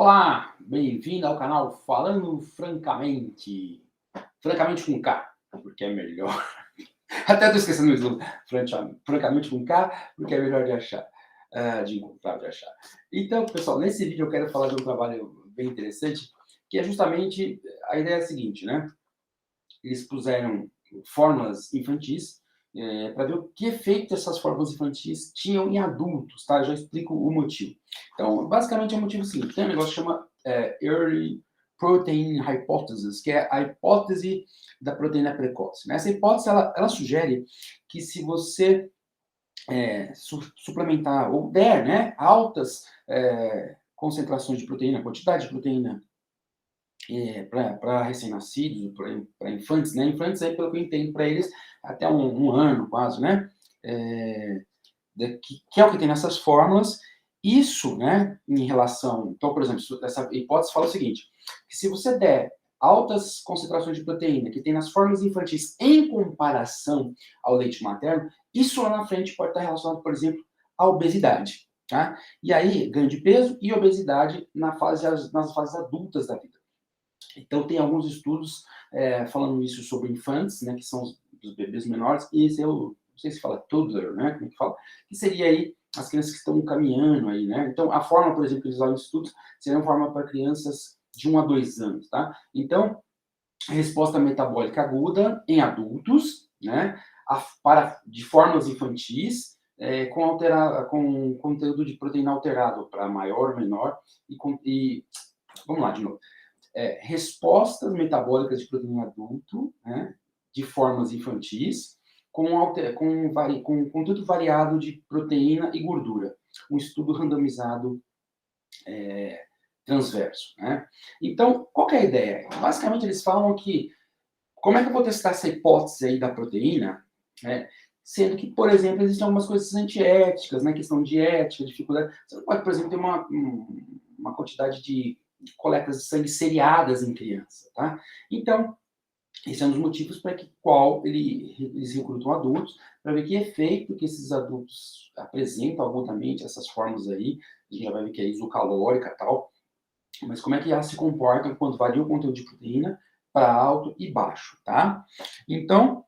Olá, bem-vindo ao canal Falando Francamente. Francamente com K, porque é melhor. Até tô esquecendo o slogan. Francamente com K, porque é melhor de achar. De encontrar, de achar. Então, pessoal, nesse vídeo eu quero falar de um trabalho bem interessante, que é justamente, a ideia é a seguinte, né? Eles puseram fórmulas infantis para ver o que efeito essas fórmulas infantis tinham em adultos, tá? Eu já explico o motivo. Então, basicamente é o motivo seguinte, tem um negócio que chama Early Protein Hypothesis, que é a hipótese da proteína precoce. Né? Essa hipótese, ela sugere que se você suplementar ou der, né, altas concentrações de proteína, quantidade de proteína para recém-nascidos, para infantes, né? Infantes, aí, pelo que eu entendo, para eles, até um ano quase, né? Que é o que tem nessas fórmulas. Isso, né, em relação... Então, por exemplo, essa hipótese fala o seguinte, que se você der altas concentrações de proteína que tem nas fórmulas infantis em comparação ao leite materno, isso lá na frente pode estar relacionado, por exemplo, à obesidade, tá? E aí, ganho de peso e obesidade nas fases adultas da vida. Então, tem alguns estudos falando isso sobre infantes, né, que são os bebês menores, e esse eu não sei se fala toddler, né, como é que fala, que seria aí as crianças que estão caminhando aí, né. Então, a forma, por exemplo, que eles usam nos estudos, seria uma forma para crianças de 1 a 2 anos, tá. Então, resposta metabólica aguda em adultos, né, de formas infantis, com conteúdo de proteína alterado para maior ou menor, vamos lá de novo. Respostas metabólicas de proteína adulto, né, de formas infantis, com conteúdo variado de proteína e gordura. Um estudo randomizado transverso. Né? Então, qual que é a ideia? Basicamente, eles falam que, como é que eu vou testar essa hipótese aí da proteína, né, sendo que, por exemplo, existem algumas coisas antiéticas, né, questão de ética, dificuldade. Você não pode, por exemplo, ter uma quantidade de coletas de sangue seriadas em criança, tá? Então, esse é um dos motivos para qual eles recrutam adultos, para ver que efeito que esses adultos apresentam agudamente, essas formas aí, a gente já vai ver que é isocalórica e tal, mas como é que elas se comportam quando varia o conteúdo de proteína para alto e baixo, tá? Então,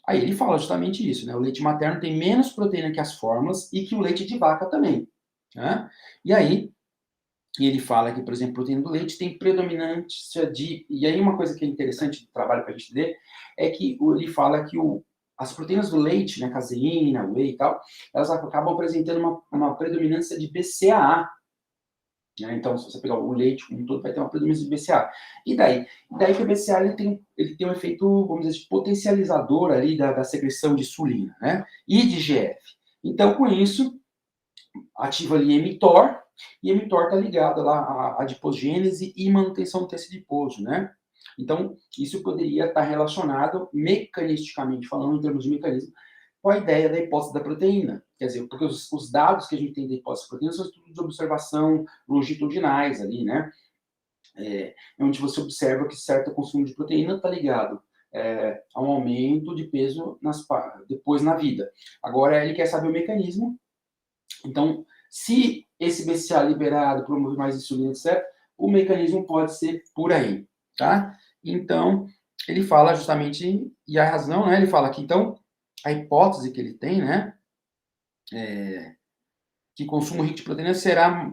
aí ele fala justamente isso, né? O leite materno tem menos proteína que as fórmulas e que o leite de vaca também, né? E aí, ele fala que, por exemplo, a proteína do leite tem predominância de... E aí uma coisa que é interessante do trabalho para a gente ver é que ele fala que as proteínas do leite, né, caseína, whey e tal, elas acabam apresentando uma predominância de BCAA. Né? Então, se você pegar o leite como um todo, vai ter uma predominância de BCAA. E daí? Que o BCAA ele tem um efeito, vamos dizer, potencializador ali da secreção de insulina, né? E de GF. Então, com isso, ativa ali mTOR, e mTOR está ligado lá à adipogênese e manutenção do tecido adiposo, né? Então, isso poderia estar relacionado, mecanisticamente falando, em termos de mecanismo, com a ideia da hipótese da proteína. Quer dizer, porque os dados que a gente tem da hipótese da proteína são estudos de observação longitudinais ali, né? Onde você observa que certo consumo de proteína está ligado a um aumento de peso depois na vida. Agora, ele quer saber o mecanismo. Então, se esse BCA liberado promove mais insulina, etc., o mecanismo pode ser por aí, tá? Então, ele fala justamente, e a razão, né? Ele fala que, então, a hipótese que ele tem, né? Que consumo rico de proteína será...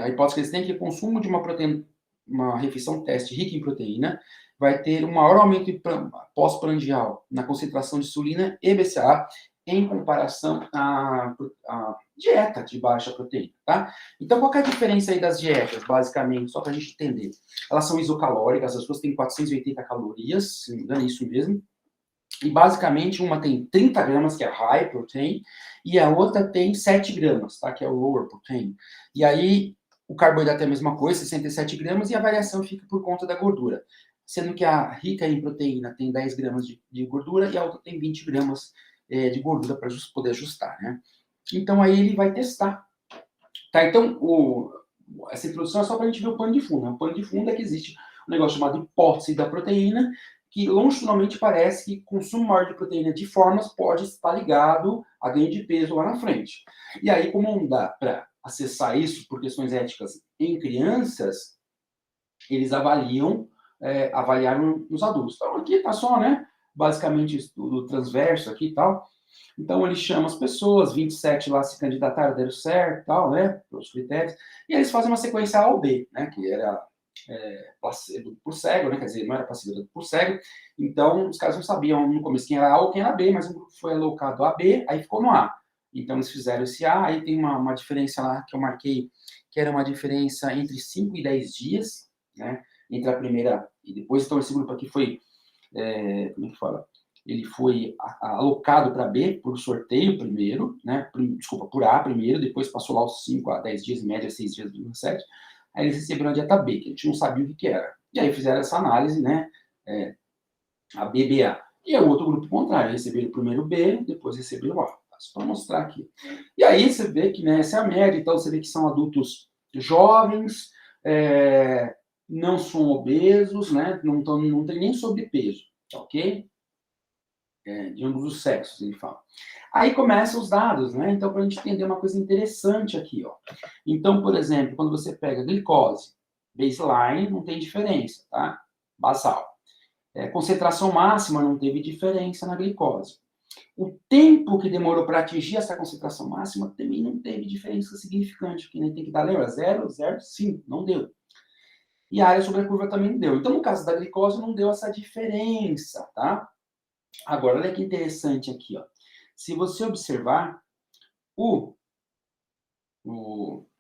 a hipótese que eles têm é que o consumo de uma refeição teste rica em proteína vai ter um maior aumento pós-prandial na concentração de insulina e BCA em comparação à dieta de baixa proteína, tá? Então, qual é a diferença aí das dietas, basicamente, só para a gente entender? Elas são isocalóricas, as duas têm 480 calorias, se não me engano, é isso mesmo. E, basicamente, uma tem 30 gramas, que é high protein, e a outra tem 7 gramas, tá? Que é o lower protein. E aí, o carboidrato é a mesma coisa, 67 gramas, e a variação fica por conta da gordura. Sendo que a rica em proteína tem 10 gramas de gordura e a outra tem 20 gramas de gordura para poder ajustar, né? Então, aí ele vai testar. Tá? Então, essa introdução é só para a gente ver o pano de fundo. Né? O pano de fundo é que existe um negócio chamado hipótese da proteína, que longitudinalmente parece que consumo maior de proteína de formas pode estar ligado a ganho de peso lá na frente. E aí, como não dá para acessar isso por questões éticas em crianças, eles avaliaram nos adultos. Então, aqui está só, né, basicamente, estudo transverso aqui e tal. Então, ele chama as pessoas, 27 lá se candidataram, deram certo, tal, né, pelos critérios, e eles fazem uma sequência A ou B, né, que era placebo por cego, né, quer dizer, não era placebo por cego, então os caras não sabiam no começo quem era A ou quem era B, mas um grupo foi alocado a B, aí ficou no A. Então, eles fizeram esse A, aí tem uma diferença lá que eu marquei, que era uma diferença entre 5 e 10 dias, né, entre a primeira e depois, então esse grupo aqui foi, como é que fala? Ele foi alocado para B por sorteio primeiro, né? Desculpa, por A primeiro, depois passou lá os 5 a 10 dias, em média 6 dias do 7. Aí eles receberam a dieta B, que a gente não sabia o que era. E aí fizeram essa análise, né? A BBA. E o outro grupo contrário, receberam primeiro B, depois receberam A. Só para mostrar aqui. E aí você vê que, né, essa é a média, então você vê que são adultos jovens, não são obesos, né? Não tem nem sobrepeso, ok? De ambos os sexos, ele fala. Aí começam os dados, né? Então, para a gente entender uma coisa interessante aqui, ó. Então, por exemplo, quando você pega glicose, baseline, não tem diferença, tá? Basal. Concentração máxima não teve diferença na glicose. O tempo que demorou para atingir essa concentração máxima também não teve diferença significante, porque nem tem que dar, lembra? 0, 0, 5, não deu. E a área sobre a curva também não deu. Então, no caso da glicose, não deu essa diferença, tá? Agora, olha que interessante aqui, ó. Se você observar, o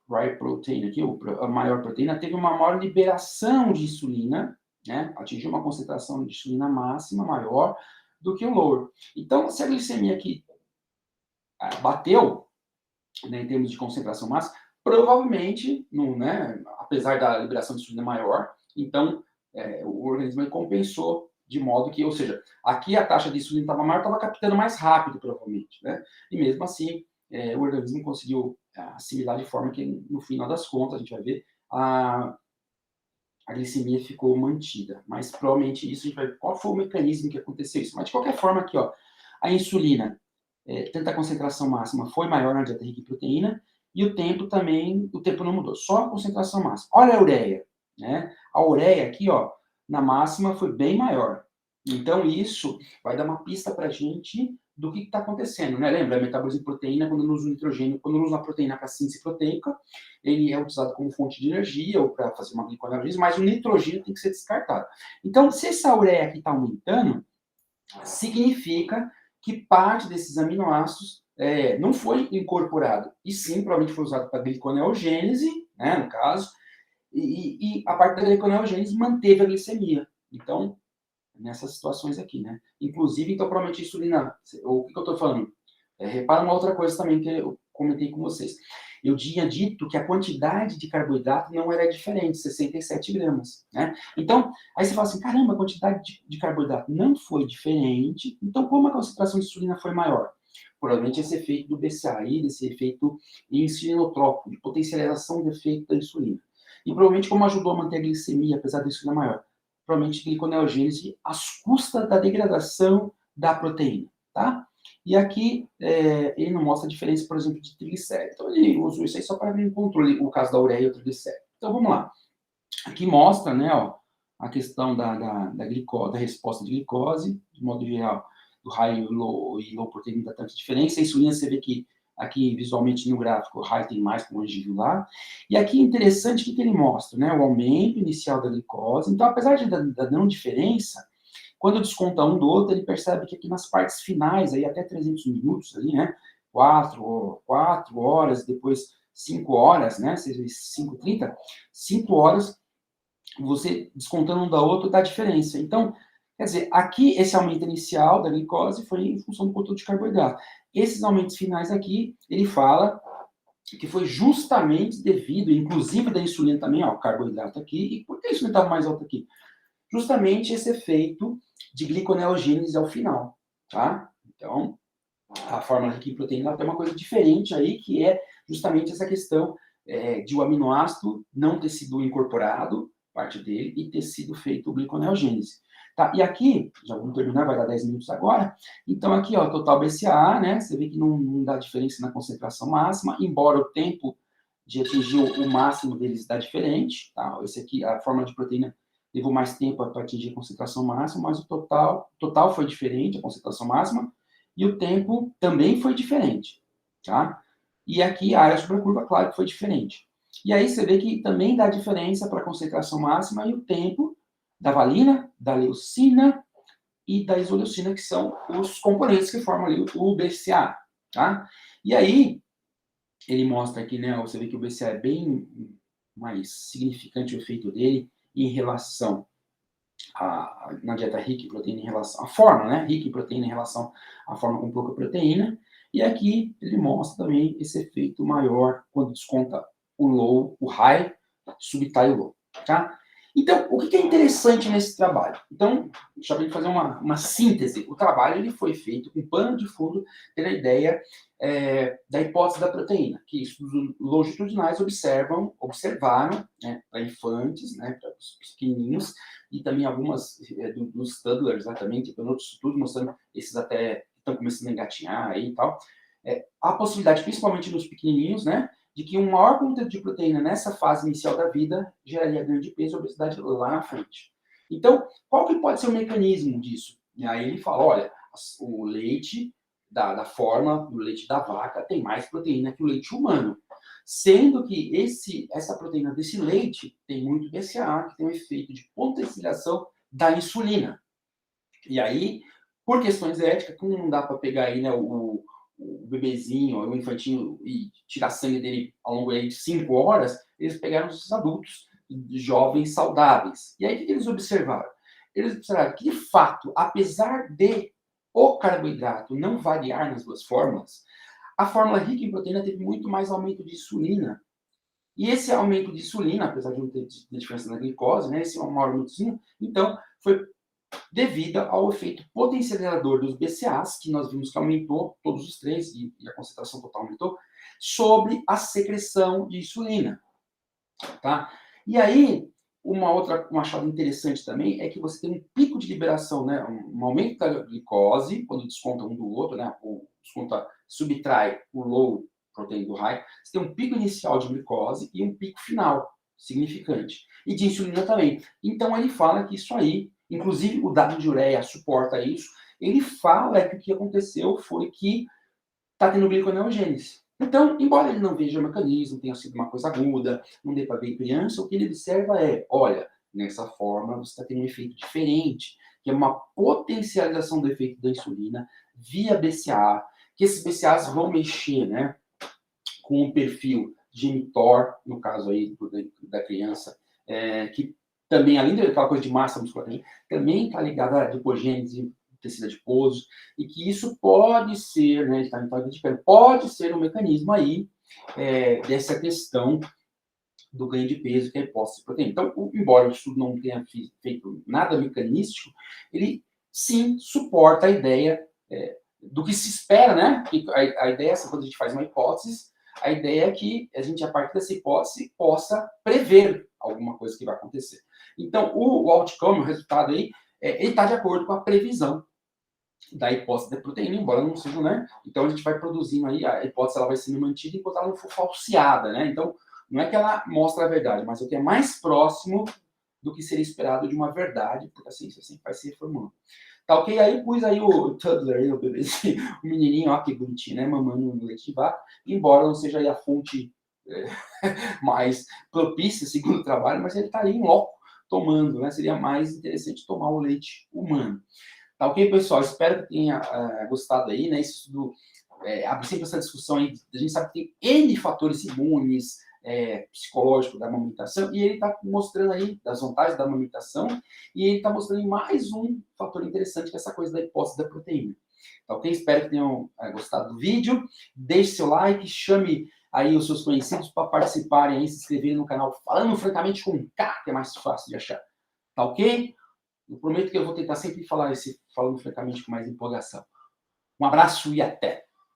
whey protein aqui, a maior proteína, teve uma maior liberação de insulina, né? Atingiu uma concentração de insulina máxima maior do que o lower. Então, se a glicemia aqui bateu, né, em termos de concentração máxima, provavelmente, não, né, apesar da liberação de insulina maior, então o organismo compensou de modo que, ou seja, aqui a taxa de insulina estava maior, estava captando mais rápido, provavelmente, né? E mesmo assim, o organismo conseguiu assimilar de forma que, no final das contas, a gente vai ver, a glicemia ficou mantida. Mas provavelmente isso a gente vai ver qual foi o mecanismo que aconteceu isso. Mas de qualquer forma, aqui, ó, a insulina, tanto a concentração máxima foi maior na dieta rica em proteína, e o tempo também, o tempo não mudou, só a concentração máxima. Olha a ureia, né? A ureia aqui, ó, na máxima foi bem maior. Então, isso vai dar uma pista para a gente do que está acontecendo, né? Lembra, metabolismo de proteína, quando não usa o nitrogênio, quando não usa a proteína para síntese proteica, ele é utilizado como fonte de energia ou para fazer uma gliconeogênese, mas o nitrogênio tem que ser descartado. Então, se essa ureia aqui está aumentando, significa que parte desses aminoácidos não foi incorporado, e sim, provavelmente foi usado para gliconeogênese, né, no caso, e a parte da gliconeogênese manteve a glicemia. Então, nessas situações aqui, né? Inclusive, então, provavelmente a insulina... O que eu estou falando? Repara uma outra coisa também que eu comentei com vocês. Eu tinha dito que a quantidade de carboidrato não era diferente, 67 gramas, né? Então, aí você fala assim, caramba, a quantidade de carboidrato não foi diferente, então como a concentração de insulina foi maior? Provavelmente esse efeito do BCAI, esse efeito insulinotrópico, de potencialização do efeito da insulina. E provavelmente como ajudou a manter a glicemia, apesar da insulina maior, provavelmente gliconeogênese às custas da degradação da proteína, tá? E aqui ele não mostra a diferença, por exemplo, de triglicéridos. Então ele usou isso aí só para ver um controle, o caso da ureia e o triglicérido. Então vamos lá. Aqui mostra, né, ó, a questão da resposta de glicose, de modo geral, do high e low protein não dá tanta diferença. A insulina você vê que aqui visualmente no gráfico, o high tem mais, como a gente viu lá. E aqui interessante o que ele mostra, né, o aumento inicial da glicose. Então, apesar da não diferença, quando desconta um do outro, ele percebe que aqui nas partes finais, aí até 300 minutos ali, né, 4 horas, depois 5 horas, né, 5h30, 5 horas, você descontando um da outra, dá diferença. Então, quer dizer, aqui esse aumento inicial da glicose foi em função do conteúdo de carboidrato. Esses aumentos finais aqui, ele fala que foi justamente devido, inclusive da insulina também, ó, carboidrato aqui, e por que a insulina estava mais alta aqui? Justamente esse efeito de gliconeogênese ao final, tá? Então, a fórmula rica em proteína tem uma coisa diferente aí, que é justamente essa questão de o aminoácido não ter sido incorporado, parte dele, e ter sido feito gliconeogênese. Tá? E aqui, já vamos terminar, vai dar 10 minutos agora. Então, aqui, ó, total BCAA, né? Você vê que não dá diferença na concentração máxima, embora o tempo de atingir o máximo deles dá diferente, tá? Esse aqui, a fórmula de proteína levou mais tempo para atingir a concentração máxima, mas o total foi diferente, a concentração máxima, e o tempo também foi diferente, tá? E aqui a área sobre a curva, claro que foi diferente. E aí você vê que também dá diferença para a concentração máxima e o tempo da valina, da leucina e da isoleucina, que são os componentes que formam ali o BCA, tá? E aí, ele mostra aqui, né, você vê que o BCA é bem mais significante o efeito dele em relação na dieta rica em proteína em relação à forma, né, rica em proteína em relação à forma com pouca proteína, e aqui ele mostra também esse efeito maior quando desconta o low, o high, subtrai o low, tá? Então, o que é interessante nesse trabalho? Então, deixa eu fazer uma síntese. O trabalho ele foi feito com pano de fundo pela ideia da hipótese da proteína, que estudos longitudinais observaram, né, para infantes, né, para os pequenininhos, e também algumas dos toddlers, né, também, tipo, outros estudos mostrando esses até estão começando a engatinhar aí e tal, a possibilidade, principalmente nos pequenininhos, né, de que um maior conteúdo de proteína nessa fase inicial da vida geraria ganho de peso e obesidade lá na frente. Então, qual que pode ser o mecanismo disso? E aí ele fala, olha, o leite da forma do leite da vaca tem mais proteína que o leite humano. Sendo que essa proteína desse leite tem muito BCAA, que tem um efeito de potencialização da insulina. E aí, por questões éticas, como não dá para pegar aí, né, o bebezinho, o infantinho, e tirar sangue dele ao longo de 5 horas, eles pegaram os adultos, jovens, saudáveis. E aí, o que eles observaram? Eles observaram que, de fato, apesar de o carboidrato não variar nas duas fórmulas, a fórmula rica em proteína teve muito mais aumento de insulina. E esse aumento de insulina, apesar de não ter diferença na glicose, né, esse maior aumento de insulina, então, foi devido ao efeito potencializador dos BCAAs, que nós vimos que aumentou, todos os três, e a concentração total aumentou, sobre a secreção de insulina. Tá? E aí, um achado interessante também é que você tem um pico de liberação, né? Um aumento da glicose, quando desconta um do outro, né? Ou desconta, subtrai o low proteína do high, você tem um pico inicial de glicose e um pico final significante. E de insulina também. Então ele fala que isso aí, inclusive o dado de ureia suporta isso, ele fala que o que aconteceu foi que está tendo gliconeogênese. Então, embora ele não veja o mecanismo, tenha sido uma coisa aguda, não dê para ver em criança, o que ele observa é, olha, nessa forma você está tendo um efeito diferente, que é uma potencialização do efeito da insulina via BCA, que esses BCAs vão mexer, né, com o perfil de mTOR, no caso aí da criança, que também, além daquela coisa de massa muscular, também está ligada à adipogênese, tecido adiposo, e que isso pode ser, né, pode ser um mecanismo aí dessa questão do ganho de peso, que é a hipótese de proteína. Então, embora o estudo não tenha feito nada mecanístico, ele sim suporta a ideia do que se espera, né? Que a ideia é essa, quando a gente faz uma hipótese, a ideia é que a gente, a partir dessa hipótese, possa prever alguma coisa que vai acontecer. Então, o outcome, o resultado aí, ele está de acordo com a previsão da hipótese da proteína, embora não seja, né? Então a gente vai produzindo aí, a hipótese ela vai sendo mantida enquanto ela não for falseada, né? Então, não é que ela mostra a verdade, mas o que é mais próximo do que seria esperado de uma verdade, porque a ciência sempre vai se reformando. Tá ok? Aí pus aí o toddler, o bebezinho, o menininho, ó, que bonitinho, né? Mamando no leite de vaca, embora não seja aí a fonte mais propícia, segundo o trabalho, mas ele tá ali em loco tomando, né? Seria mais interessante tomar o leite humano. Tá ok, pessoal? Espero que tenha gostado aí, né? Isso tudo abre sempre essa discussão aí. A gente sabe que tem N fatores imunes, psicológicos da amamentação, e ele está mostrando aí das vantagens da amamentação, e ele está mostrando mais um fator interessante, que é essa coisa da hipótese da proteína. Tá ok? Espero que tenham gostado do vídeo. Deixe seu like, chame aí os seus conhecidos para participarem aí, se inscreverem no canal Falando Francamente com K, que é mais fácil de achar. Tá ok? Eu prometo que eu vou tentar sempre falar falando francamente com mais empolgação. Um abraço e até!